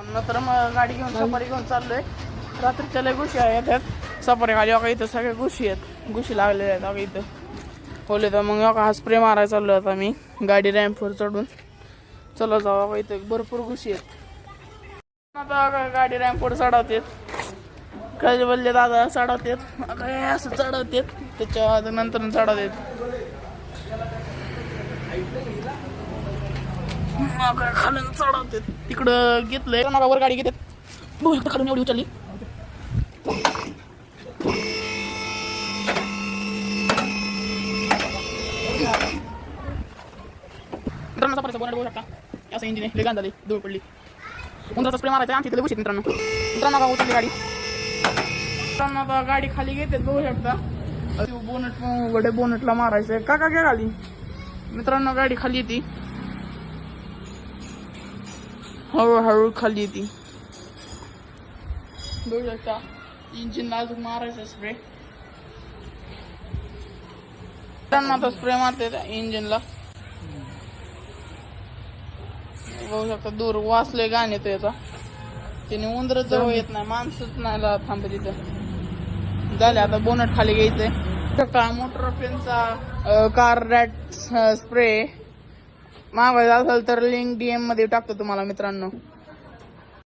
नंतर मग गाडी घेऊन सफारी घेऊन चाललोय. रात्रीच्या लय गुशी आहेत त्यात सफारी खाली बघा. इथं सगळ्या गुशी आहेत, गुशी लागलेल्या आहेत बघा इथं होले. तर मग हा स्प्रे मारायला चाललो आता मी गाडी रॅम्पवर चढून. चला जाऊ बघा इथं भरपूर गुशी आहेत. आता गाडी रॅम्पवर चढवतात, काही बोलले दादा चढवतात, काय असं चढवतात त्याच्या नंतर चढवतात. खालून चढवतात तिकडं घेतलंय वर गाडी घेतात. खालून एवढी उचलली मित्रांनो. सफारीचा बोनट बघू शकता, असं इंजिन आहे, गांध झाली, धूळ पडली. उंदराचा स्प्रे मारायचा आमच्या इथे गोष्टी मित्रांनो. मित्रांनो उचलली गाडी. मित्रांनो आता गाडी खाली घेते बघू शकता. बोनट वडे बोनटला मारायचंय का काय खाली. मित्रांनो गाडी खाली येते, हळूहळू खाली येते बघू शकता. इंजिनला अजून मारायचं स्प्रे. मित्रांनो आता स्प्रे मारते इंजिनला बघू शकता. दूर वाचले गाणे येतो याचा. त्याने उंदर जवळ येत नाही, माणसंच नाही थांबत तिथं. झाले आता बोनट खाली घ्यायचंय. मोटरफेनचा कार रॅट स्प्रे मागवायचा असेल तर लिंक DM मध्ये टाकतो तुम्हाला मित्रांनो.